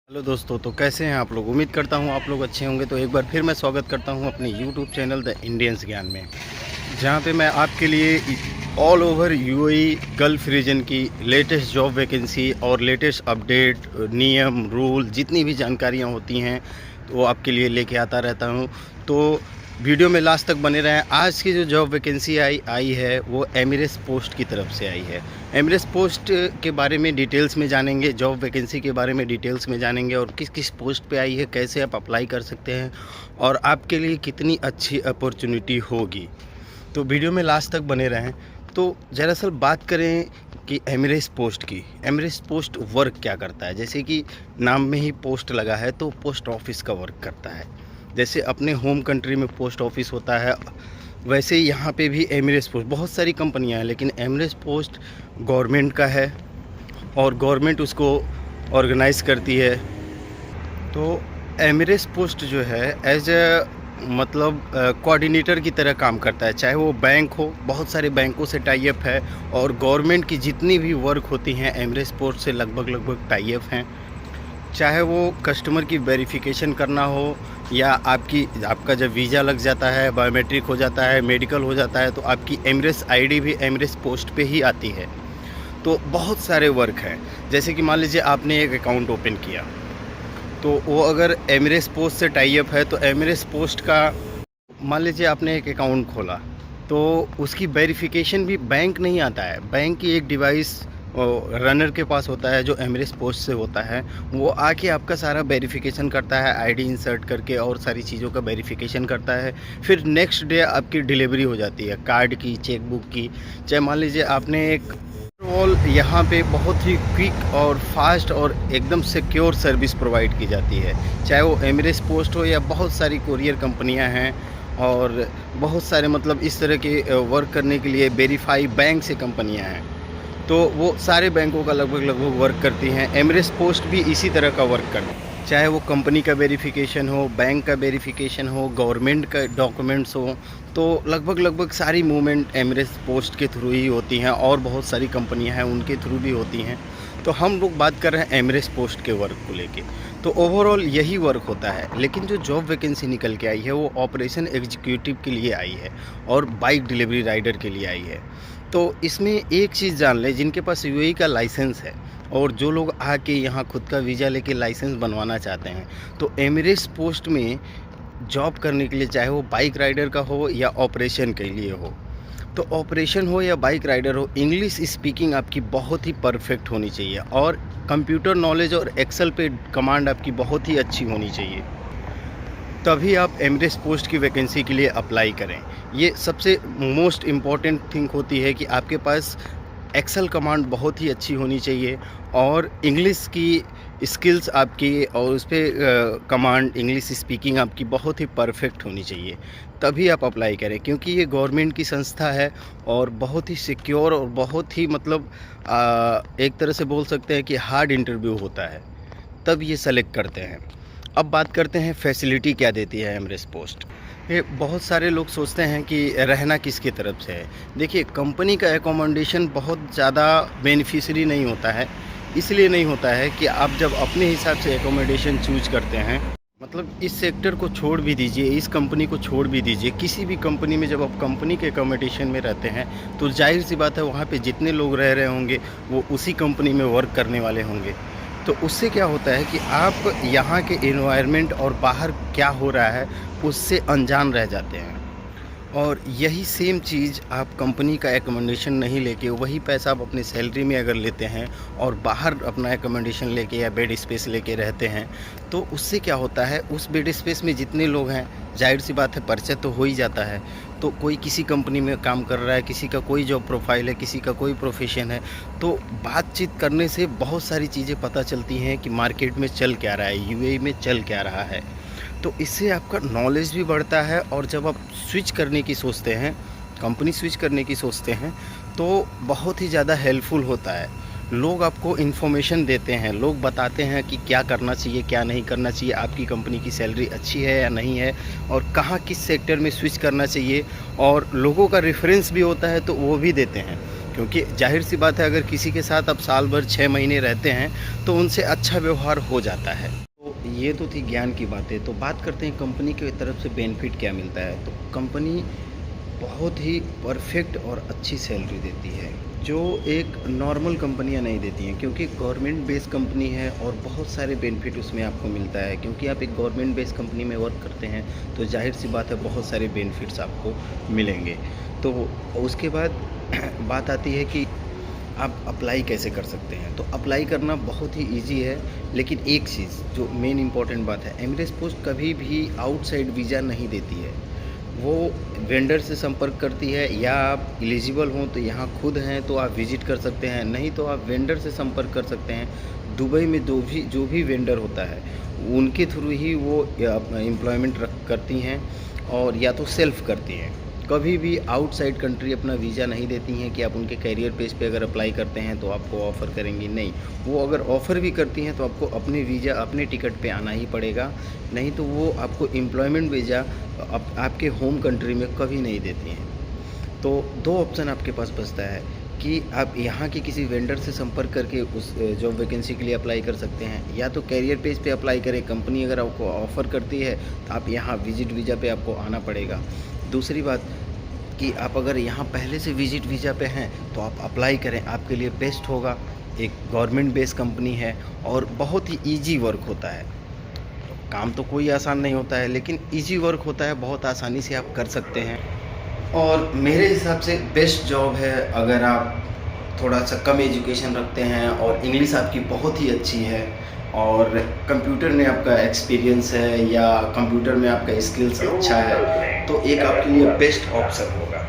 Hello दोस्तों, तो कैसे हैं आप लोग। उम्मीद करता हूं आप लोग अच्छे होंगे। तो एक बार फिर मैं स्वागत करता हूं अपने यूट्यूब चैनल द इंडियंस ज्ञान में, जहां पे मैं आपके लिए all over UAE gulf region की लेटेस्ट जॉब वैकेंसी और लेटेस्ट अपडेट, नियम, रूल, जितनी भी जानकारियां होती हैं तो वो आपके लिए लेके आता रहता हूं। तो वीडियो में लास्ट तक बने रहें। आज की जो जॉब वैकेंसी आई है वो एमिरेट्स पोस्ट की तरफ से आई है। एमिरेट्स पोस्ट के बारे में डिटेल्स में जानेंगे, जॉब वैकेंसी के बारे में डिटेल्स में जानेंगे और किस किस पोस्ट पे आई है, कैसे आप अप्लाई कर सकते हैं और आपके लिए कितनी अच्छी अपॉर्चुनिटी होगी। तो वीडियो में लास्ट तक बने रहें। तो दरअसल बात करें कि एमिरेट्स पोस्ट की, एमिरेट्स पोस्ट वर्क क्या करता है। जैसे कि नाम में ही पोस्ट लगा है तो पोस्ट ऑफिस का वर्क करता है। जैसे अपने होम कंट्री में पोस्ट ऑफिस होता है, वैसे ही यहाँ पे भी एमिरेट्स पोस्ट, बहुत सारी कंपनियाँ हैं लेकिन एमिरेट्स पोस्ट गवर्नमेंट का है और गवर्नमेंट उसको ऑर्गेनाइज़ करती है। तो एमिरेट्स पोस्ट जो है एज ए मतलब कोऑर्डिनेटर की तरह काम करता है। चाहे वो बैंक हो, बहुत सारे बैंकों से टाई अप है और गवर्नमेंट की जितनी भी वर्क होती हैं एमिरेट्स पोस्ट से लगभग टाई अप हैं। चाहे वो कस्टमर की वेरिफिकेशन करना हो या आपका जब वीज़ा लग जाता है, बायोमेट्रिक हो जाता है, मेडिकल हो जाता है, तो आपकी एमिरेट्स आईडी भी एमिरेट्स पोस्ट पे ही आती है। तो बहुत सारे वर्क हैं। जैसे कि मान लीजिए आपने एक अकाउंट ओपन किया तो वो अगर एमिरेट्स पोस्ट से टाई अप है तो एमिरेट्स पोस्ट का, मान लीजिए आपने एक अकाउंट खोला तो उसकी वेरिफिकेशन भी बैंक नहीं आता है, बैंक की एक डिवाइस रनर के पास होता है जो एमिरेट्स पोस्ट से होता है। वो आके आपका सारा वेरिफिकेशन करता है, आईडी इंसर्ट करके और सारी चीज़ों का वेरिफिकेशन करता है। फिर नेक्स्ट डे आपकी डिलीवरी हो जाती है कार्ड की, चेकबुक की। चाहे मान लीजिए आपने एक ओवरऑल यहाँ पे बहुत ही क्विक और फास्ट और एकदम सिक्योर सर्विस प्रोवाइड की जाती है। चाहे वो एमिरेट्स पोस्ट हो या बहुत सारी कोरियर कंपनियाँ हैं और बहुत सारे मतलब इस तरह के वर्क करने के लिए वेरीफाई बैंक से कंपनियाँ हैं। तो वो सारे बैंकों का लगभग वर्क करती हैं। एमिरेट्स पोस्ट भी इसी तरह का वर्क करती है। चाहे वो कंपनी का वेरिफिकेशन हो, बैंक का वेरिफिकेशन हो, गवर्नमेंट का डॉक्यूमेंट्स हो, तो लगभग सारी मूवमेंट एमिरेट्स पोस्ट के थ्रू ही होती हैं और बहुत सारी कंपनियां हैं उनके थ्रू भी होती हैं। तो हम लोग बात कर रहे हैं एमिरेट्स पोस्ट के वर्क को लेके। तो ओवरऑल यही वर्क होता है। लेकिन जो जॉब वैकेंसी निकल के आई है वो ऑपरेशन एग्जीक्यूटिव के लिए आई है और बाइक डिलीवरी राइडर के लिए आई है। तो इसमें एक चीज़ जान लें, जिनके पास यूएई का लाइसेंस है और जो लोग आके यहाँ खुद का वीज़ा लेके लाइसेंस बनवाना चाहते हैं तो एमिरेट्स पोस्ट में जॉब करने के लिए, चाहे वो बाइक राइडर का हो या ऑपरेशन के लिए हो, तो ऑपरेशन हो या बाइक राइडर हो, इंग्लिश स्पीकिंग आपकी बहुत ही परफेक्ट होनी चाहिए और कंप्यूटर नॉलेज और एक्सेल पे कमांड आपकी बहुत ही अच्छी होनी चाहिए। तभी आप एमिरेट्स पोस्ट की वैकेंसी के लिए अप्लाई करें। ये सबसे मोस्ट इम्पॉर्टेंट थिंग होती है कि आपके पास एक्सेल कमांड बहुत ही अच्छी होनी चाहिए और इंग्लिश की स्किल्स आपकी और उस पर कमांड, इंग्लिश स्पीकिंग आपकी बहुत ही परफेक्ट होनी चाहिए। तभी आप अप्लाई करें, क्योंकि ये गवर्नमेंट की संस्था है और बहुत ही सिक्योर और बहुत ही मतलब एक तरह से बोल सकते हैं कि हार्ड इंटरव्यू होता है, तब ये सेलेक्ट करते हैं। अब बात करते हैं फैसिलिटी क्या देती है एमिरेट्स पोस्ट। ये बहुत सारे लोग सोचते हैं कि रहना किसकी तरफ से है। देखिए, कंपनी का एकोमोडेशन बहुत ज़्यादा बेनिफिशियरी नहीं होता है। इसलिए नहीं होता है कि आप जब अपने हिसाब से एकोमोडेशन चूज करते हैं, मतलब इस सेक्टर को छोड़ भी दीजिए, इस कंपनी को छोड़ भी दीजिए, किसी भी कंपनी में जब आप कंपनी के एकोमोडेशन में रहते हैं तो जाहिर सी बात है वहाँ पे जितने लोग रह रहे होंगे वो उसी कंपनी में वर्क करने वाले होंगे। तो उससे क्या होता है कि आप यहाँ के एनवायरनमेंट और बाहर क्या हो रहा है उससे अनजान रह जाते हैं। और यही सेम चीज़ आप कंपनी का एकोमोडेशन नहीं लेके, वही पैसा आप अपने सैलरी में अगर लेते हैं और बाहर अपना एकोमोडेशन लेके या बेड स्पेस लेके रहते हैं, तो उससे क्या होता है, उस बेड स्पेस में जितने लोग हैं जाहिर सी बात है परिचय तो हो ही जाता है। तो कोई किसी कंपनी में काम कर रहा है, किसी का कोई जॉब प्रोफाइल है, किसी का कोई प्रोफेशन है, तो बातचीत करने से बहुत सारी चीज़ें पता चलती हैं कि मार्केट में चल क्या रहा है, यूएई में चल क्या रहा है। तो इससे आपका नॉलेज भी बढ़ता है और जब आप स्विच करने की सोचते हैं, कंपनी स्विच करने की सोचते हैं, तो बहुत ही ज़्यादा हेल्पफुल होता है। लोग आपको इन्फॉर्मेशन देते हैं, लोग बताते हैं कि क्या करना चाहिए, क्या नहीं करना चाहिए, आपकी कंपनी की सैलरी अच्छी है या नहीं है और कहाँ किस सेक्टर में स्विच करना चाहिए, और लोगों का रेफरेंस भी होता है तो वो भी देते हैं। क्योंकि जाहिर सी बात है, अगर किसी के साथ आप साल भर 6 महीने रहते हैं तो उनसे अच्छा व्यवहार हो जाता है। तो ये तो थी ज्ञान की बातें। तो बात करते हैं कंपनी की तरफ से बेनिफिट क्या मिलता है। तो कंपनी बहुत ही परफेक्ट और अच्छी सैलरी देती है, जो एक नॉर्मल कंपनियां नहीं देती हैं, क्योंकि गवर्नमेंट बेस्ड कंपनी है और बहुत सारे बेनिफिट उसमें आपको मिलता है। क्योंकि आप एक गवर्नमेंट बेस्ड कंपनी में वर्क करते हैं तो जाहिर सी बात है बहुत सारे बेनिफिट्स आपको मिलेंगे। तो उसके बाद बात आती है कि आप अप्लाई कैसे कर सकते हैं। तो अप्लाई करना बहुत ही ईजी है, लेकिन एक चीज़ जो मेन इंपॉर्टेंट बात है, एमिरेट्स पोस्ट कभी भी आउटसाइड वीज़ा नहीं देती है। वो वेंडर से संपर्क करती है, या आप एलिजिबल हों तो यहाँ खुद हैं तो आप विज़िट कर सकते हैं, नहीं तो आप वेंडर से संपर्क कर सकते हैं। दुबई में जो भी वेंडर होता है उनके थ्रू ही वो एम्प्लॉयमेंट करती हैं, और या तो सेल्फ करती हैं। कभी भी आउटसाइड कंट्री अपना वीज़ा नहीं देती हैं कि आप उनके करियर पेज पे अगर अप्लाई करते हैं तो आपको ऑफ़र करेंगी, नहीं। वो अगर ऑफ़र भी करती हैं तो आपको अपने वीज़ा अपने टिकट पे आना ही पड़ेगा, नहीं तो वो आपको एम्प्लॉयमेंट वीज़ा आपके होम कंट्री में कभी नहीं देती हैं। तो दो ऑप्शन आपके पास बचता है कि आप यहाँ के किसी वेंडर से संपर्क करके उस जॉब वैकेंसी के लिए अप्लाई कर सकते हैं, या तो कैरियर पेज पे अप्लाई करें। कंपनी अगर आपको ऑफ़र करती है तो आप यहाँ विज़िट वीज़ा पे आपको आना पड़ेगा। दूसरी बात कि आप अगर यहाँ पहले से विज़िट वीज़ा पे हैं तो आप अप्लाई करें, आपके लिए बेस्ट होगा। एक गवर्नमेंट बेस्ड कंपनी है और बहुत ही ईजी वर्क होता है। काम तो कोई आसान नहीं होता है, लेकिन ईजी वर्क होता है, बहुत आसानी से आप कर सकते हैं। और मेरे हिसाब से बेस्ट जॉब है अगर आप थोड़ा सा कम एजुकेशन रखते हैं और इंग्लिश आपकी बहुत ही अच्छी है और कंप्यूटर में आपका एक्सपीरियंस है या कंप्यूटर में आपका स्किल्स अच्छा है, तो एक आपके लिए बेस्ट ऑप्शन होगा।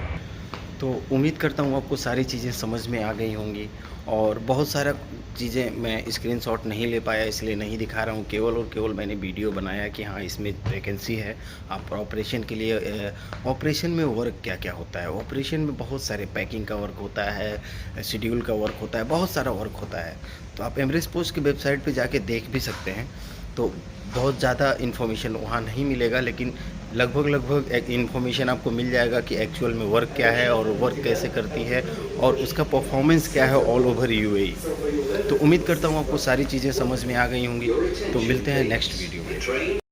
तो उम्मीद करता हूँ आपको सारी चीज़ें समझ में आ गई होंगी, और बहुत सारा चीज़ें मैं स्क्रीनशॉट नहीं ले पाया इसलिए नहीं दिखा रहा हूँ। केवल और केवल मैंने वीडियो बनाया कि हाँ इसमें वैकेंसी है। आप ऑपरेशन के लिए, ऑपरेशन में वर्क क्या क्या होता है। ऑपरेशन में बहुत सारे पैकिंग का वर्क होता है, शेड्यूल का वर्क होता है, बहुत सारा वर्क होता है। तो आप एमिरेट्स पोस्ट की वेबसाइट पे जाके देख भी सकते हैं। तो बहुत ज़्यादा इन्फॉर्मेशन वहाँ नहीं मिलेगा, लेकिन लगभग एक इन्फॉर्मेशन आपको मिल जाएगा कि एक्चुअल में वर्क क्या है और वर्क कैसे करती है और उसका परफॉर्मेंस क्या है ऑल ओवर यूएई। तो उम्मीद करता हूँ आपको सारी चीज़ें समझ में आ गई होंगी। तो मिलते हैं नेक्स्ट वीडियो में।